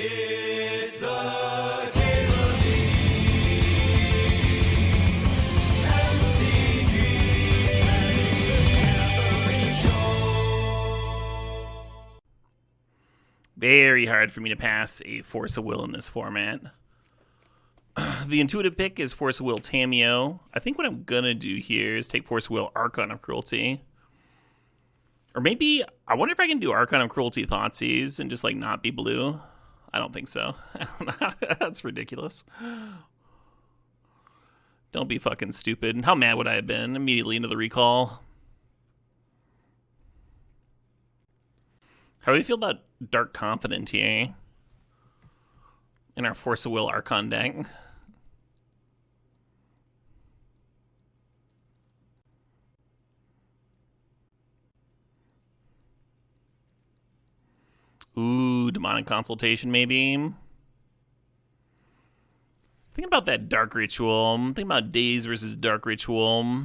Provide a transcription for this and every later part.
It's the Cable Very hard for me to pass a Force of Will in this format. The intuitive pick is Force of Will Tamiyo. I think what I'm gonna do here is take Force of Will Archon of Cruelty. Or maybe, I wonder if I can do Archon of Cruelty Thoughtseize and just like not be blue. I don't think so. That's ridiculous. Don't be fucking stupid. How mad would I have been? Immediately into the recall. How do we feel about Dark Confident here? In our Force of Will Archon deck. Ooh, Demonic Consultation maybe. Think about that Dark Ritual. Think about Daze versus Dark Ritual.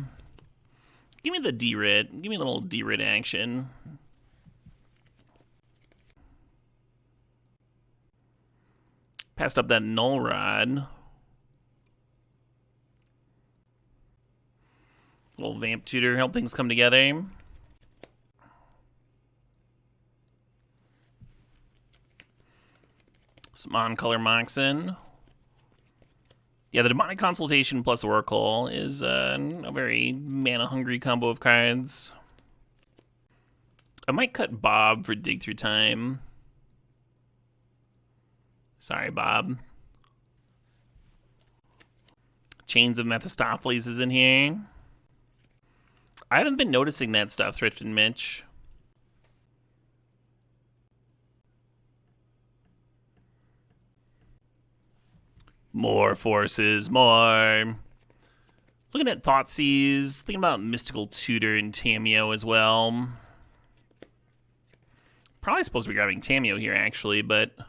Give me the D-Rit. Give me a little D-Rit action. Passed up that Null Rod. Little Vamp Tutor, help things come together. Some on-color Moxen. Yeah, the Demonic Consultation plus Oracle is a very mana-hungry combo of cards. I might cut Bob for Dig Through Time. Sorry, Bob. Chains of Mephistopheles is in here. I haven't been noticing that stuff, Thrift and Mitch. More forces, more. Looking at Thoughtseize, thinking about Mystical Tutor and Tamiyo as well. Probably supposed to be grabbing Tamiyo here, actually, but I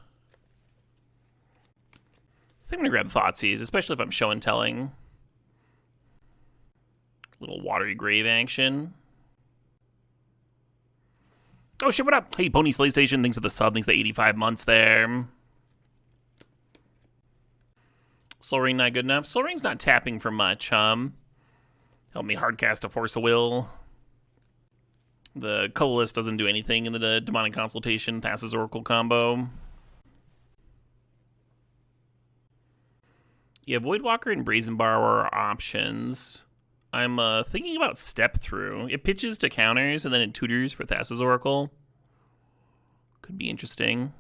think I'm going to grab Thoughtseize, especially if I'm show and telling. Little Watery Grave action. Oh shit, what up? Hey, Pony Slay Station, thanks for the sub, thanks for the 85 months there. Soul Ring not good enough. Soul Ring's not tapping for much, Help me hardcast a Force of Will. The Colorless doesn't do anything in the Demonic Consultation, passes Oracle combo. Yeah, Voidwalker and Brazen Borrower are options. I'm thinking about Step Through. It pitches to counters, and then it tutors for Thassa's Oracle. Could be interesting.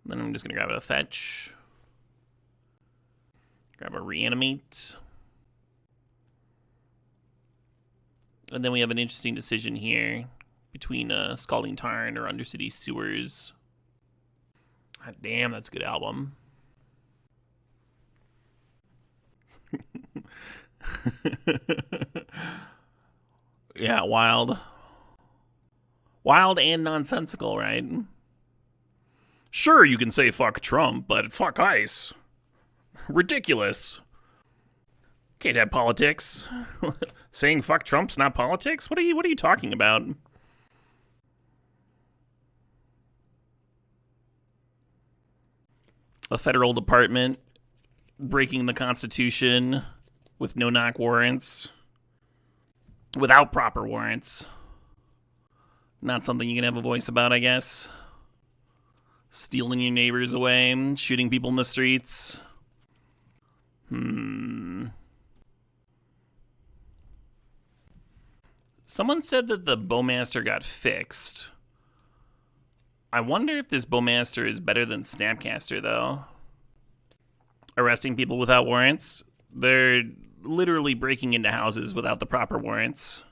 And then I'm just going to grab a Fetch. Grab a Reanimate. And then we have an interesting decision here between Scalding Tarn or Undercity Sewers. God damn, that's a good album. Yeah, wild. Wild and nonsensical, right? Sure, you can say fuck Trump, but fuck ICE. Ridiculous. Can't have politics. Saying fuck Trump's not politics? What are you talking about? A federal department breaking the Constitution with no-knock warrants. Without proper warrants. Not something you can have a voice about, I guess. Stealing your neighbors away, shooting people in the streets. Someone said that the Bowmaster got fixed. I wonder if this Bowmaster is better than Snapcaster, though. Arresting people without warrants. They're literally breaking into houses without the proper warrants.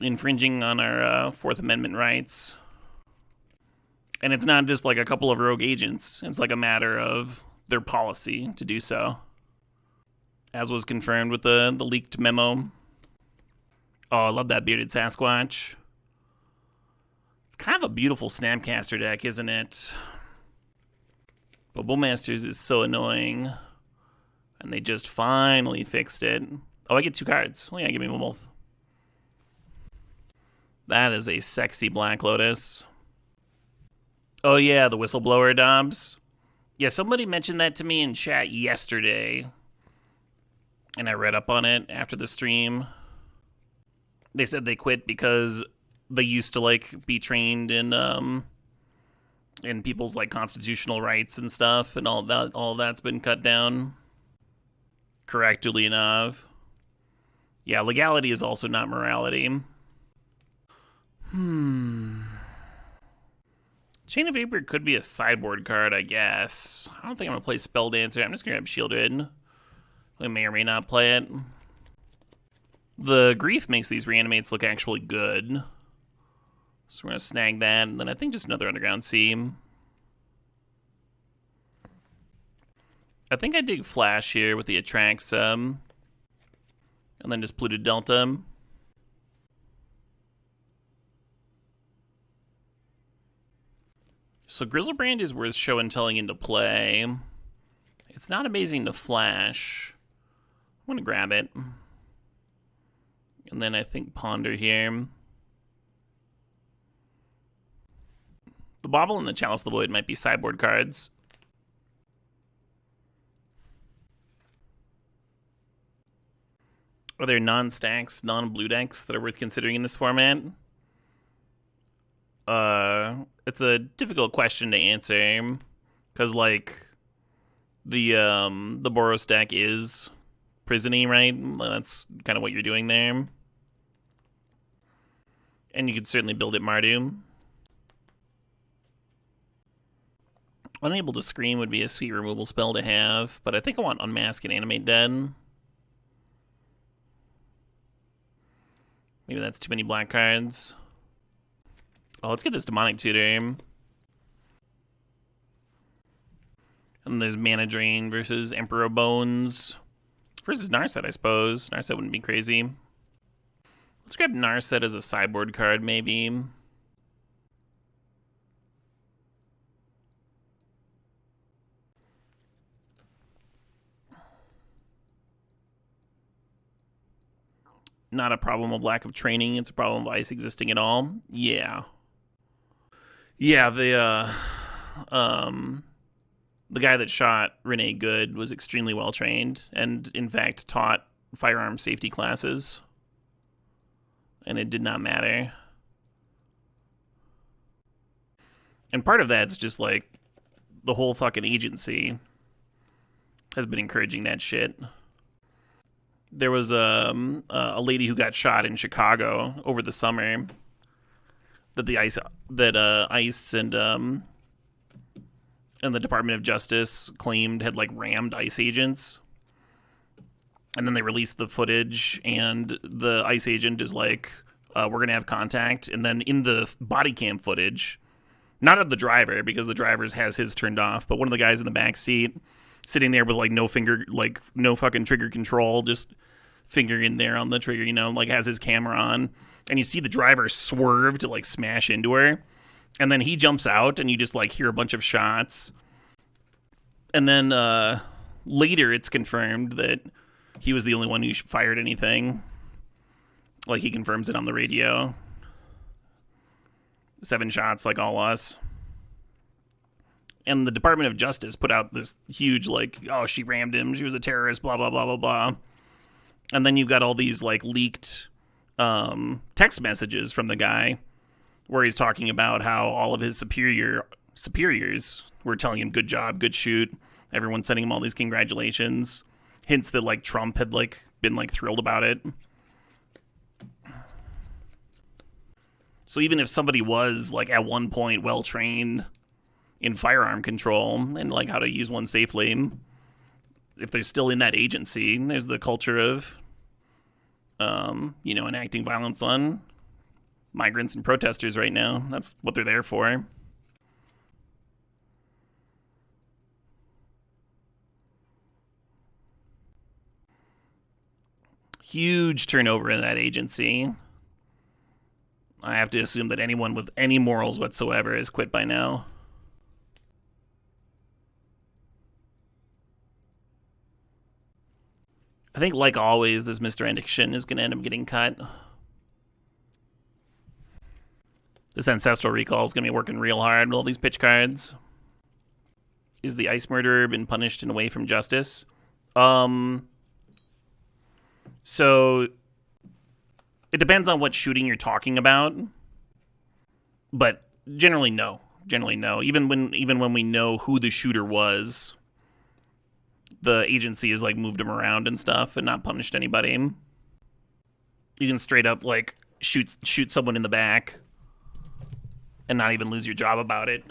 Infringing on our Fourth Amendment rights. And it's not just like a couple of rogue agents. It's like a matter of their policy to do so. As was confirmed with the leaked memo. Oh, I love that Bearded Sasquatch. It's kind of a beautiful Snapcaster deck, isn't it? But Bowmasters is so annoying. And they just finally fixed it. Oh, I get 2 cards. Oh yeah, give me them both. That is a sexy Black Lotus. Oh yeah, the whistleblower Dobbs. Yeah, somebody mentioned that to me in chat yesterday, and I read up on it after the stream. They said they quit because they used to like be trained in people's like constitutional rights and stuff, and all that's been cut down. Correct, Ulyanov. Yeah, legality is also not morality. Chain of Vapor could be a sideboard card, I guess. I don't think I'm going to play Spell Dancer. I'm just going to grab Shielded. We may or may not play it. The Grief makes these reanimates look actually good. So we're going to snag that, and then I think just another Underground Sea. I think I dig Flash here with the Atraxa. And then just Polluted Delta. So Grizzlebrand is worth show and telling into play. It's not amazing to flash. I'm going to grab it. And then I think Ponder here. The Bauble and the Chalice of the Void might be sideboard cards. Are there non-stacks, non-blue decks that are worth considering in this format? It's a difficult question to answer, because like the Boros deck is Prisony, right? That's kind of what you're doing there, and you could certainly build it Mardu. Unable to Scream would be a sweet removal spell to have, but I think I want Unmask and Animate Dead. Maybe that's too many black cards. Oh, let's get this Demonic Tutor. And there's Mana Drain versus Emperor Bones. Versus Narset, I suppose. Narset wouldn't be crazy. Let's grab Narset as a sideboard card, maybe. Not a problem of lack of training. It's a problem of ice existing at all. Yeah. Yeah, the guy that shot Renee Good was extremely well trained and, in fact, taught firearm safety classes. And it did not matter. And part of that's just like the whole fucking agency has been encouraging that shit. There was a lady who got shot in Chicago over the summer that ICE and the Department of Justice claimed had like rammed ICE agents. And then they released the footage, and the ICE agent is like, we're going to have contact. And then in the body cam footage, not of the driver, because the driver has his turned off, but one of the guys in the back seat sitting there with like no fucking trigger control, just finger in there on the trigger, you know, like has his camera on. And you see the driver swerve to like smash into her. And then he jumps out, and you just like hear a bunch of shots. And then later it's confirmed that he was the only one who fired anything. Like, he confirms it on the radio. 7 shots, like all us. And the Department of Justice put out this huge, like, oh, she rammed him, she was a terrorist, blah, blah, blah, blah, blah. And then you've got all these, like, leaked text messages from the guy where he's talking about how all of his superiors were telling him, good job, good shoot. Everyone's sending him all these congratulations. Hints that, like, Trump had, like, been, like, thrilled about it. So even if somebody was, like, at one point well-trained in firearm control and, like, how to use one safely, if they're still in that agency, there's the culture of, you know, enacting violence on migrants and protesters right now. That's what they're there for. Huge turnover in that agency. I have to assume that anyone with any morals whatsoever is quit by now. I think, like always, this Mr. Addiction is going to end up getting cut. This Ancestral Recall is going to be working real hard with all these pitch cards. Is the Ice Murderer been punished and away from justice? So it depends on what shooting you're talking about. But generally no. Generally no. Even when we know who the shooter was, the agency has like moved him around and stuff and not punished anybody. You can straight up like shoot someone in the back and not even lose your job about it.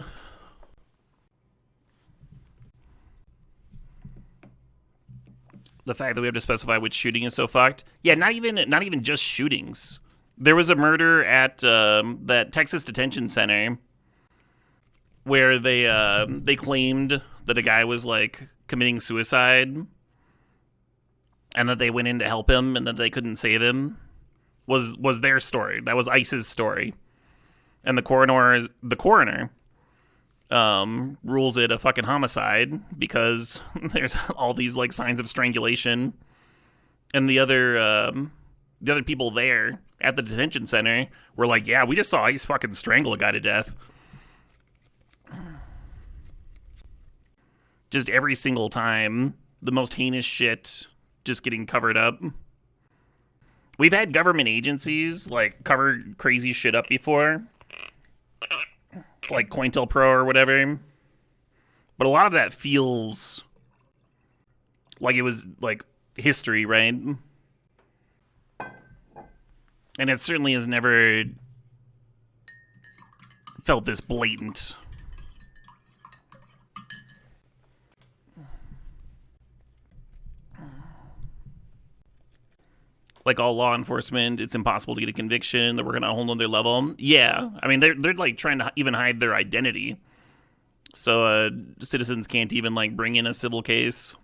The fact that we have to specify which shooting is so fucked. Yeah, not even just shootings. There was a murder at that Texas detention center where they claimed that a guy was like committing suicide and that they went in to help him and that they couldn't save him. Was their story. That was ICE's story. And the coroner rules it a fucking homicide because there's all these like signs of strangulation, and the other people there at the detention center were like, yeah, we just saw ICE fucking strangle a guy to death. Just every single time, the most heinous shit just getting covered up. We've had government agencies like cover crazy shit up before, like COINTELPRO or whatever. But a lot of that feels like it was like history, right? And it certainly has never felt this blatant. Like all law enforcement, it's impossible to get a conviction. They're working on a whole nother level. Yeah, I mean, they're like trying to even hide their identity. So citizens can't even like bring in a civil case.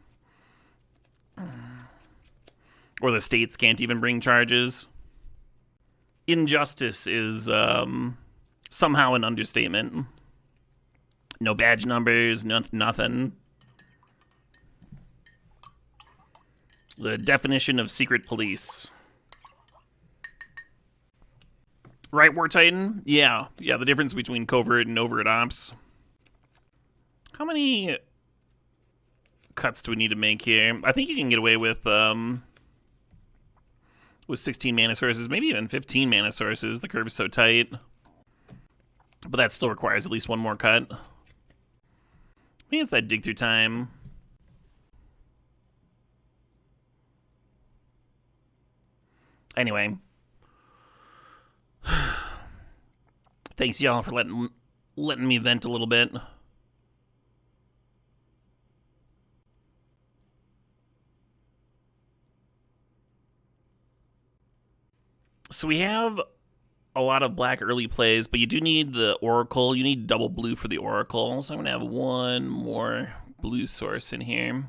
Or the states can't even bring charges. Injustice is somehow an understatement. No badge numbers, nothing. The definition of secret police. Right, War Titan? Yeah, the difference between covert and overt ops. How many cuts do we need to make here? I think you can get away with 16 mana sources, maybe even 15 mana sources. The curve is so tight. But that still requires at least one more cut. Maybe it's that dig through time. Anyway. Thanks, y'all, for letting me vent a little bit. So we have a lot of black early plays, but you do need the Oracle. You need double blue for the Oracle. So I'm going to have one more blue source in here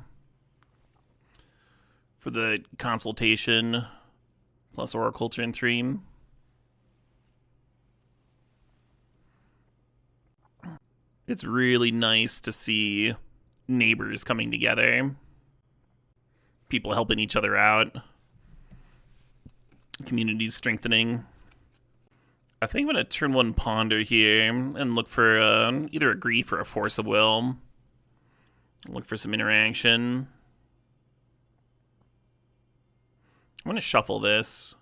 for the Consultation plus Oracle turn 3. It's really nice to see neighbors coming together, people helping each other out, communities strengthening. I think I'm going to turn 1 Ponder here and look for either a Grief or a Force of Will. Look for some interaction. I'm going to shuffle this.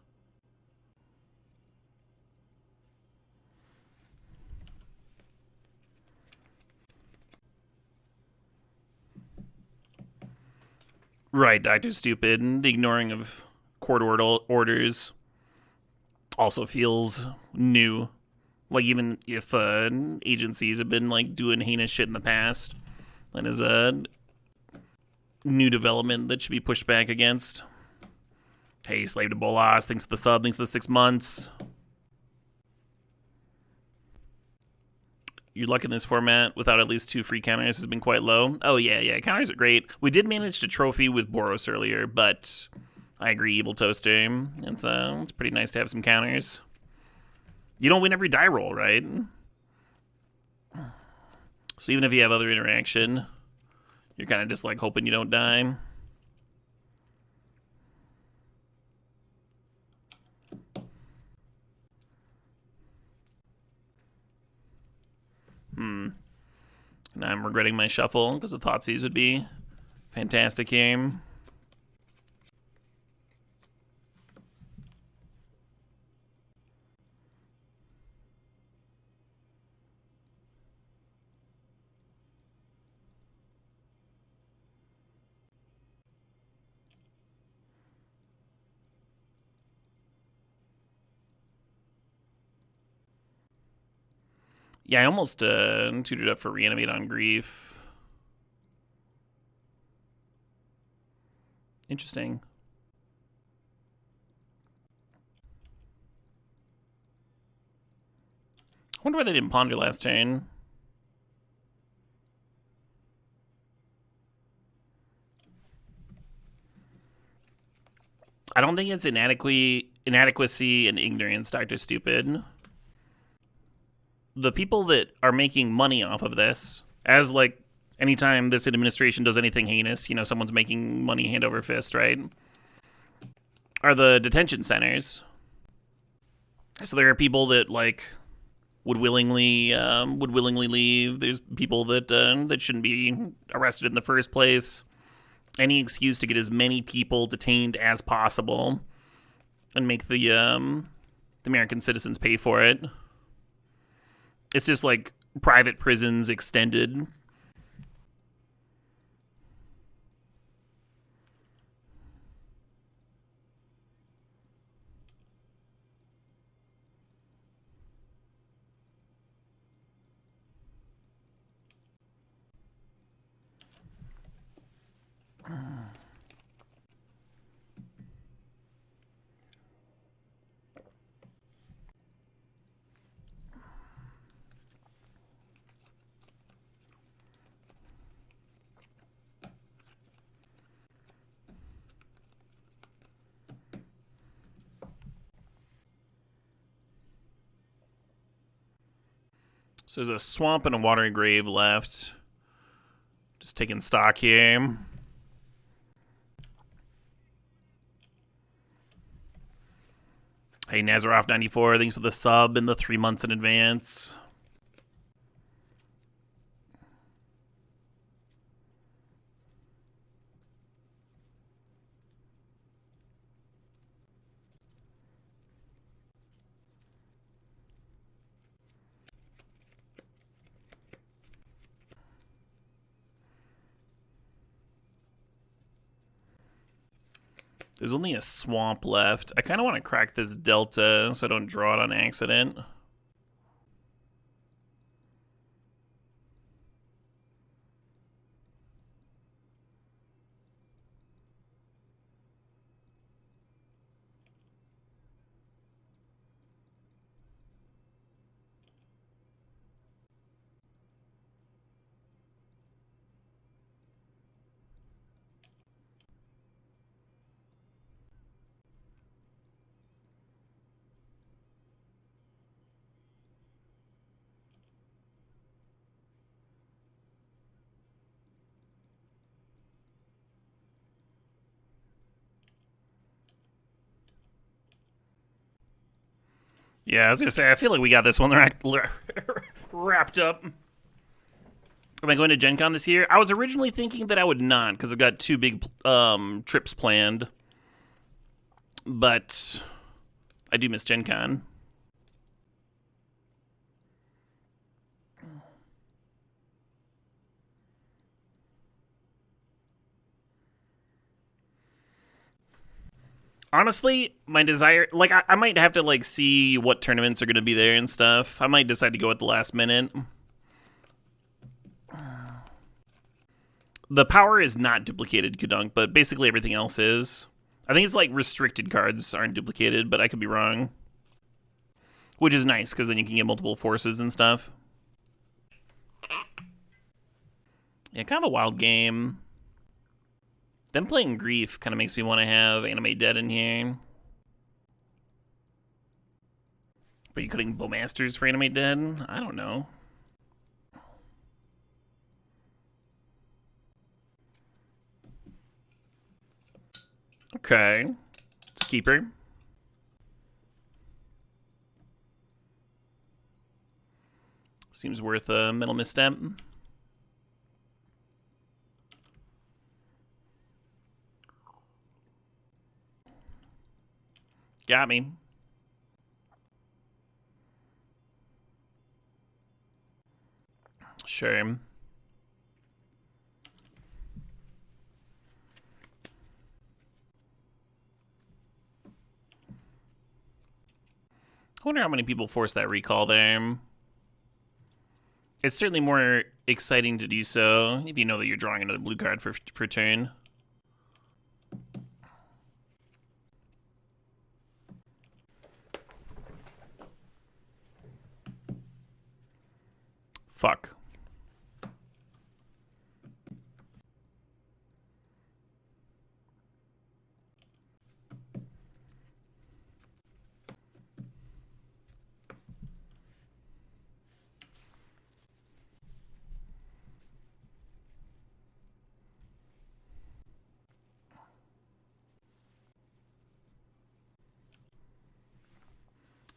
Right, Dr. Stupid. The ignoring of court orders also feels new. Like, even if agencies have been, like, doing heinous shit in the past, that is a new development that should be pushed back against. Hey, Slave to Bolas, thanks for the sub, thanks for the 6 months. Your luck in this format without at least 2 free counters has been quite low. Oh, yeah, counters are great. We did manage to trophy with Boros earlier, but I agree, Evil Toaster. It's pretty nice to have some counters. You don't win every die roll, right? So even if you have other interaction, you're kind of just like hoping you don't die. Now I'm regretting my shuffle because the Thoughtseize would be fantastic here. Yeah, I almost tutored up for Reanimate on Grief. Interesting. I wonder why they didn't ponder last turn. I don't think it's inadequacy and ignorance, Dr. Stupid. The people that are making money off of this, as like anytime this administration does anything heinous, you know, someone's making money hand over fist, right? Are the detention centers. So there are people that like would willingly leave. There's people that that shouldn't be arrested in the first place. Any excuse to get as many people detained as possible and make the American citizens pay for it. It's just like private prisons extended. So there's a swamp and a watery grave left. Just taking stock here. Hey, Nazaroff94, thanks for the sub and the 3 months in advance. There's only a swamp left. I kind of want to crack this delta so I don't draw it on accident. Yeah, I was going to say, I feel like we got this one wrapped up. Am I going to Gen Con this year? I was originally thinking that I would not, because I've got 2 big trips planned. But I do miss Gen Con. Honestly, my desire, like, I might have to, like, see what tournaments are going to be there and stuff. I might decide to go at the last minute. The power is not duplicated, Kudunk, but basically everything else is. I think it's, like, restricted cards aren't duplicated, but I could be wrong. Which is nice, because then you can get multiple forces and stuff. Yeah, kind of a wild game. Them playing Grief kind of makes me want to have Animate Dead in here. But you cutting Bowmasters for Animate Dead? I don't know. Okay. It's a keeper. Seems worth a mental misstep. Got me. Sure. I wonder how many people force that recall there. It's certainly more exciting to do so if you know that you're drawing another blue card for turn. Fuck.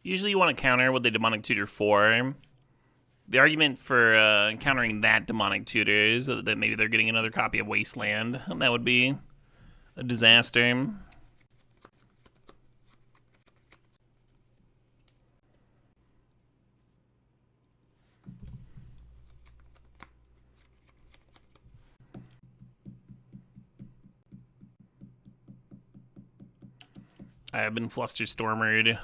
Usually you want to counter with the Demonic Tutor 4. The argument for countering that Demonic Tutor is that maybe they're getting another copy of Wasteland, and that would be a disaster. I have been Flusterstormered.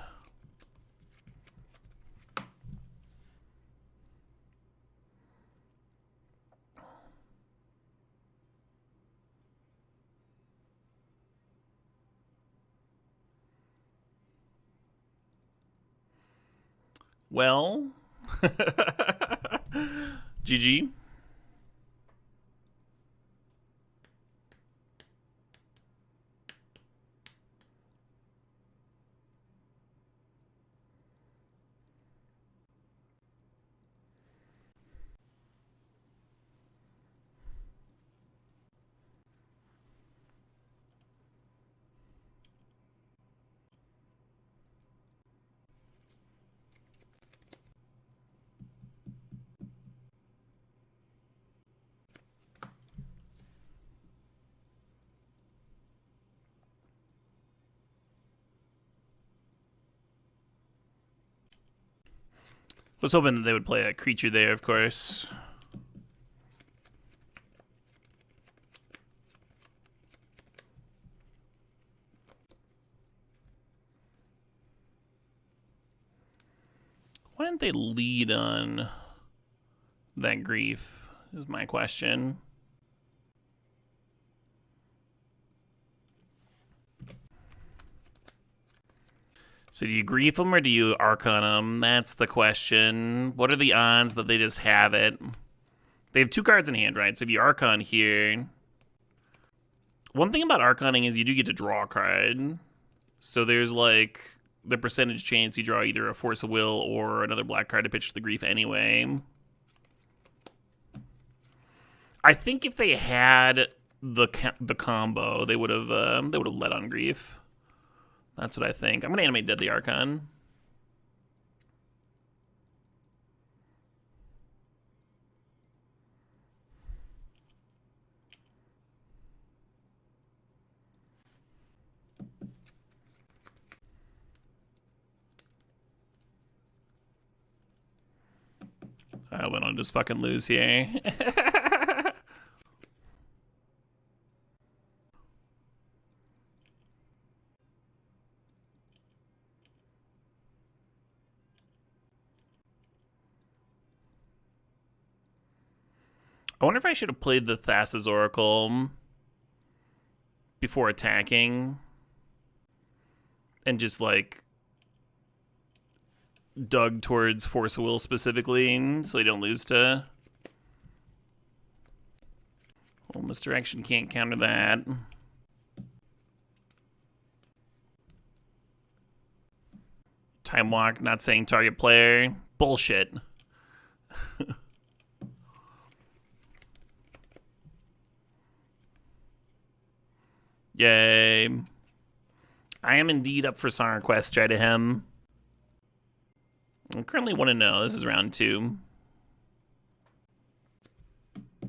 Well, GG. Was hoping that they would play a creature there, of course. Why didn't they lead on that grief, is my question. So do you grief them or do you Archon them? That's the question. What are the odds that they just have it? They have 2 cards in hand, right? So if you Archon here... One thing about Archoning is you do get to draw a card. So there's like the percentage chance you draw either a Force of Will or another black card to pitch for the grief anyway. I think if they had the combo, they would have led on grief. That's what I think. I'm gonna animate Deadly Archon. I hope I don't just fucking lose here. I wonder if I should have played the Thassa's Oracle before attacking and just like dug towards Force of Will specifically so they don't lose to... Well, Misdirection can't counter that. Time Walk, not saying target player. Bullshit. Yay. I am indeed up for Song Request, Jai to him. I'm currently 1-0. This is round 2. I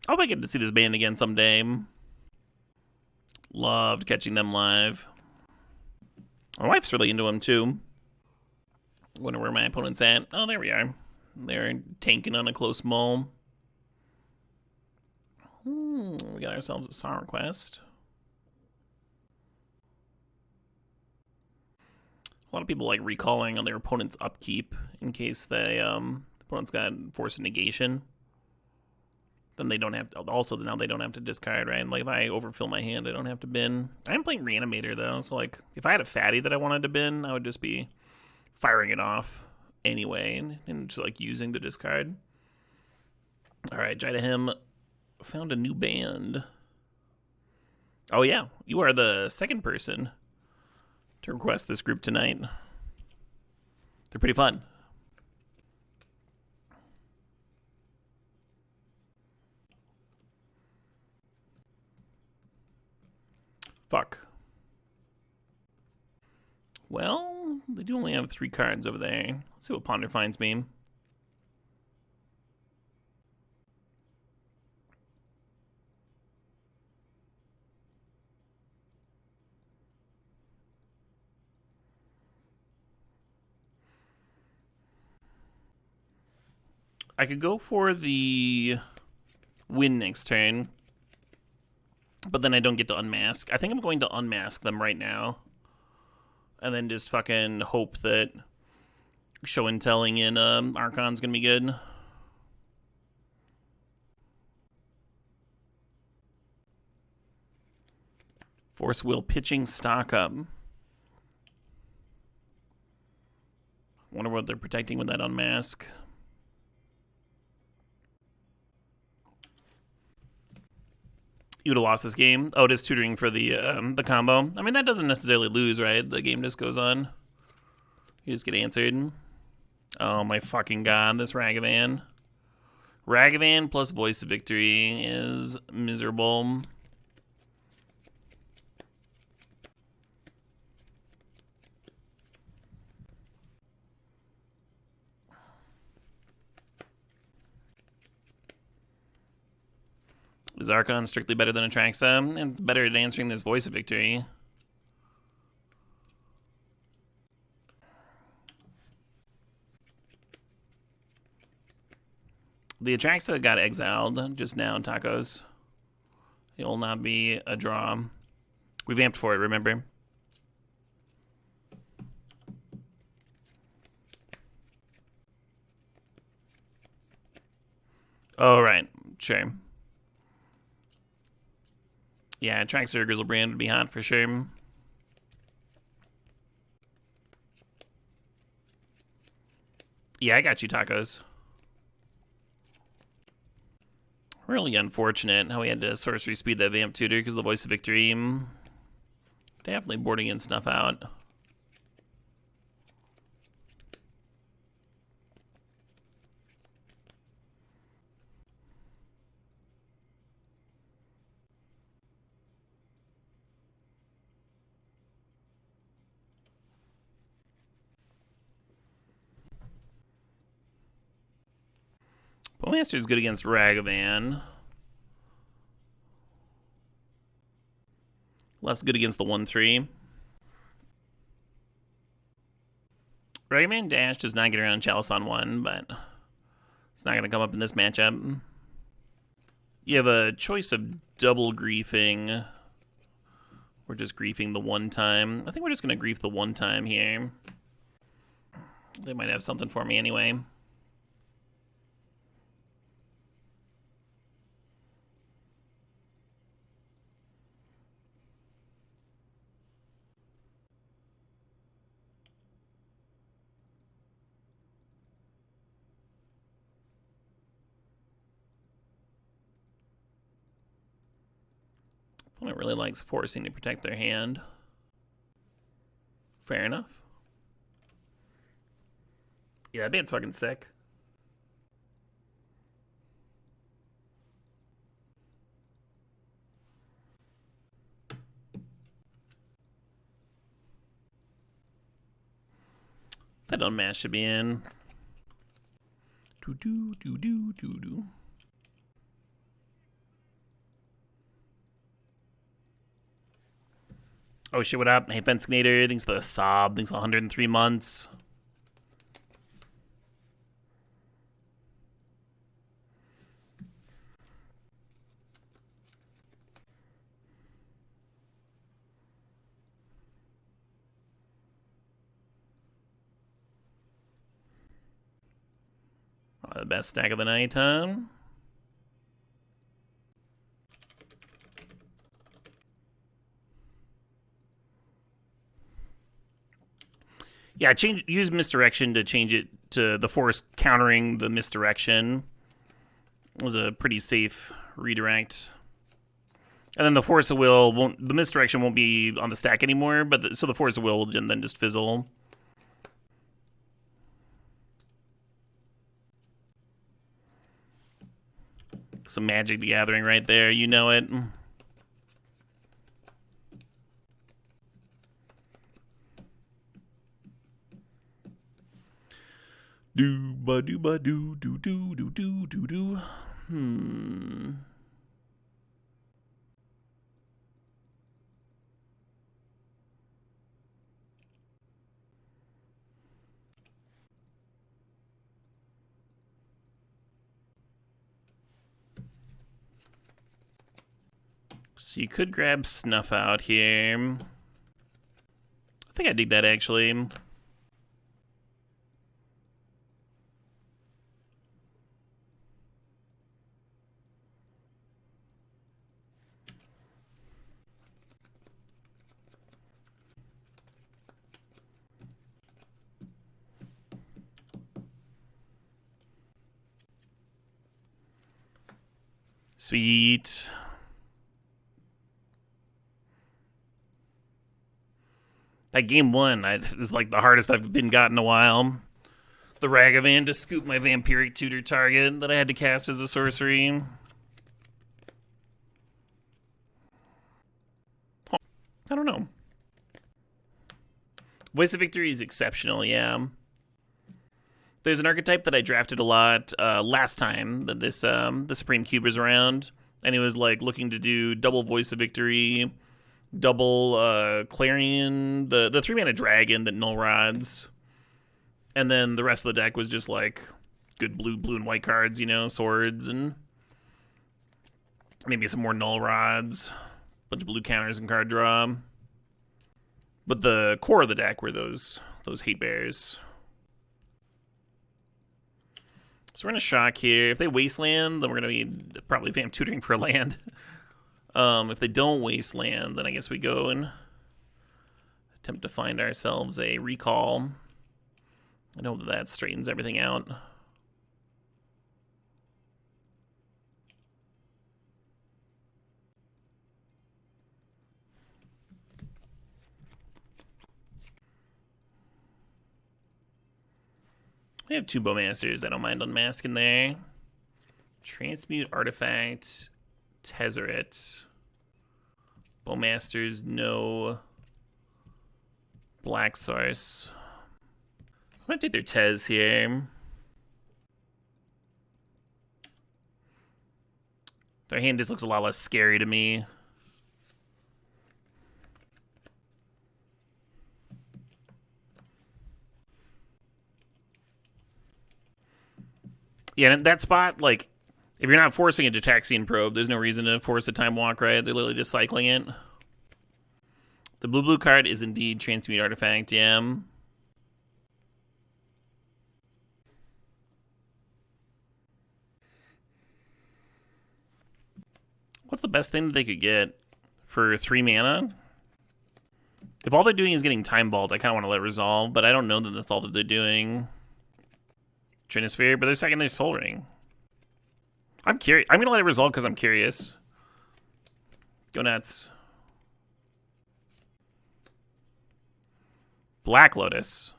hope I get to see this band again someday. Loved catching them live. My wife's really into him too. Wonder where my opponent's at. Oh, there we are. They're tanking on a close mull. We got ourselves a Song Request. A lot of people like recalling on their opponent's upkeep in case they the opponent's got Force of Negation. Then they don't have to, also now they don't have to discard, right? Like if I overfill my hand, I don't have to bin. I am playing Reanimator though, so like if I had a fatty that I wanted to bin, I would just be firing it off anyway and just like using the discard. All right, Jidahim found a new band. Oh yeah, you are the second person to request this group tonight. They're pretty fun. Fuck. Well, they do only have 3 cards over there. Let's see what Ponder finds me. I could go for the win next turn, but then I don't get to unmask. I think I'm going to unmask them right now. And then just fucking hope that show and telling in Archon's gonna be good. Force Will pitching stock up. Wonder what they're protecting with that unmask. You would have lost this game. Oh, it is tutoring for the combo. I mean, that doesn't necessarily lose, right? The game just goes on. You just get answered. Oh my fucking god, this Ragavan. Ragavan plus Voice of Victory is miserable. Is Archon strictly better than Atraxa? It's better at answering this Voice of Victory. The Atraxa got exiled just now in Tacos. It will not be a draw. We vamped for it, remember? Oh, right. Sure. Yeah, Atraxa or Grizzlebrand would be hot for sure. Yeah, I got you, Tacos. Really unfortunate how we had to sorcery speed that Vamp Tutor because of the Voice of Victory. Definitely boarding in stuff out. Bowmaster is good against Ragavan. Less good against the 1-3. Ragavan Dash does not get around Chalice on 1, but it's not going to come up in this matchup. You have a choice of double griefing. We're just griefing the 1 time. I think we're just going to grief the 1 time here. They might have something for me anyway. Opponent really likes forcing to protect their hand. Fair enough. Yeah, that band's fucking sick. That unmask should be in. Do. Oh shit, what up? Hey, Fenskinator, thanks for the sob, thanks for 103 months. The best stack of the night, huh? Yeah, use misdirection to change it to the force countering the misdirection. It was a pretty safe redirect. And then the force of will won't. The misdirection won't be on the stack anymore. But so the force of will will then just fizzle. Some Magic the Gathering right there. You know it. Do ba do ba do do do do do do do. So you could grab Snuff out here. I think I dig that actually. Sweet. That game one is like the hardest I've been got in a while. The Ragavan to scoop my Vampiric Tutor target that I had to cast as a sorcery. I don't know. Voice of Victory is exceptional, yeah. There's an archetype that I drafted a lot last time that the Supreme Cube was around, and it was like looking to do double Voice of Victory, double Clarion, the 3-mana dragon that null rods, and then the rest of the deck was just like good blue and white cards, you know, swords and maybe some more null rods, bunch of blue counters and card draw. But the core of the deck were those hate bears. So we're gonna shock here. If they wasteland, then we're gonna be probably vamp tutoring for a land. If they don't wasteland, then I guess we go and attempt to find ourselves a recall. I know that straightens everything out. We have 2 Bowmasters. I don't mind unmasking there. Transmute Artifact, Tezzeret. Bowmasters, no Black Source. I'm gonna take their Tez here. Their hand just looks a lot less scary to me. Yeah, in that spot, like, if you're not forcing a Jataxian Probe, there's no reason to force a Time Walk, right? They're literally just cycling it. The blue card is indeed Transmute Artifact, yeah. What's the best thing that they could get for 3 mana? If all they're doing is getting Time Vault, I kind of want to let it resolve, but I don't know that that's all that they're doing. Trinisphere, but they're second their Soul Ring. I'm curious. I'm gonna let it resolve because I'm curious. Go nuts. Black Lotus.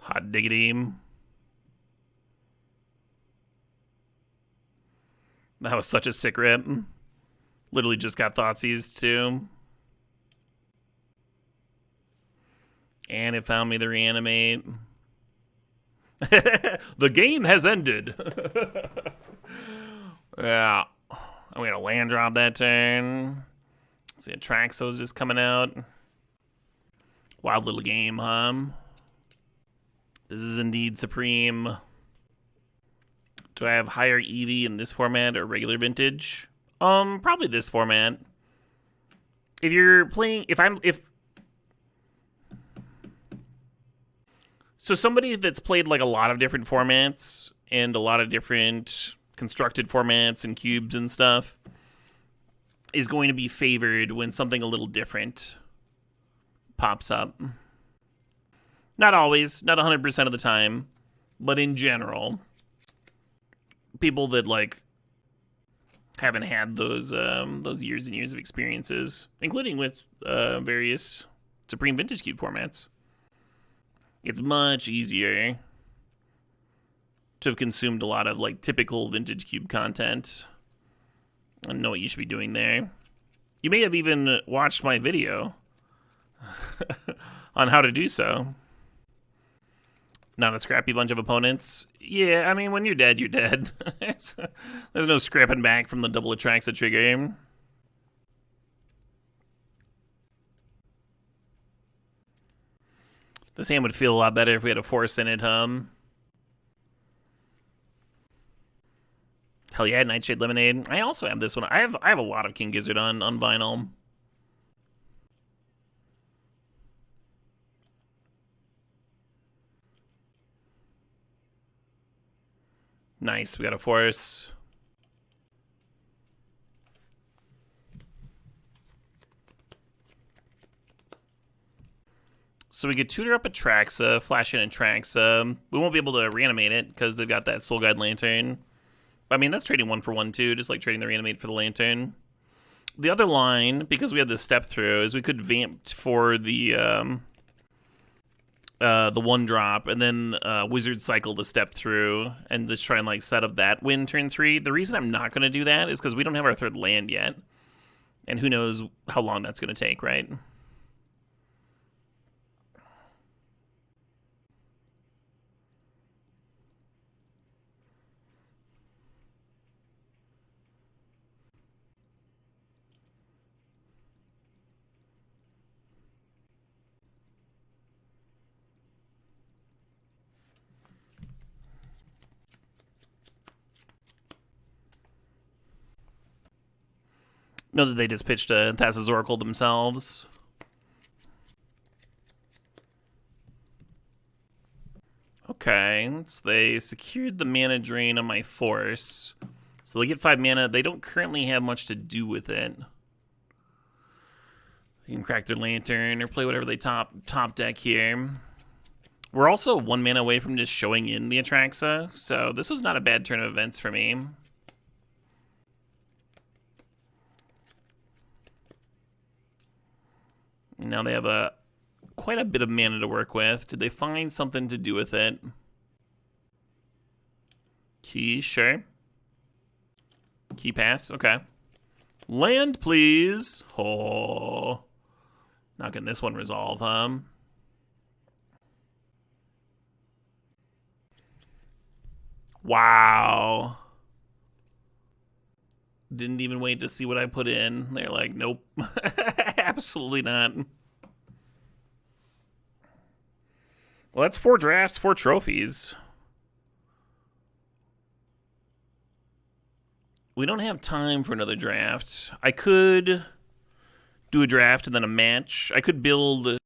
Hot diggity. That was such a sick rip. Literally just got Thoughtseize too. And it found me the reanimate. The game has ended. Yeah. I'm going to land drop that turn. See, Atraxo's just coming out. Wild little game, huh? This is indeed supreme. Do I have higher EV in this format or regular vintage? Probably this format. If you're playing, so somebody that's played like a lot of different formats and a lot of different constructed formats and cubes and stuff is going to be favored when something a little different pops up. Not always, not 100% of the time, but in general, people that like haven't had those years and years of experiences, including with various Supreme Vintage Cube formats, it's much easier to have consumed a lot of like typical Vintage Cube content and know what you should be doing there. You may have even watched my video on how to do so. Not a scrappy bunch of opponents. Yeah, I mean, when you're dead, you're dead. There's no scrapping back from the double Atraxa trigger. This hand would feel a lot better if we had a force in it, Hell yeah, Nightshade Lemonade. I also have this one. I have a lot of King Gizzard on vinyl. Nice, we got a force. So we could tutor up Atraxa, flash in Atraxa. We won't be able to reanimate it because they've got that Soul Guide Lantern. I mean, that's trading 1 for 1 too, just like trading the reanimate for the Lantern. The other line, because we had this step through, is we could vamp for the 1-drop and then Wizard Cycle the step through and just try and like set up that win turn 3. The reason I'm not going to do that is because we don't have our 3rd land yet. And who knows how long that's going to take, right? Know that they just pitched a Thassa's Oracle themselves. Okay, so they secured the mana drain on my force. So they get 5 mana. They don't currently have much to do with it. They can crack their Lantern or play whatever they top deck here. We're also 1 mana away from just showing in the Atraxa, so this was not a bad turn of events for me. Now they have quite a bit of mana to work with. Did they find something to do with it? Key, sure. Key pass, okay. Land, please. Oh. Not getting this one resolved, huh? Wow. Didn't even wait to see what I put in. They're like, nope. Absolutely not. Well, that's 4 drafts, 4 trophies. We don't have time for another draft. I could do a draft and then a match. I could build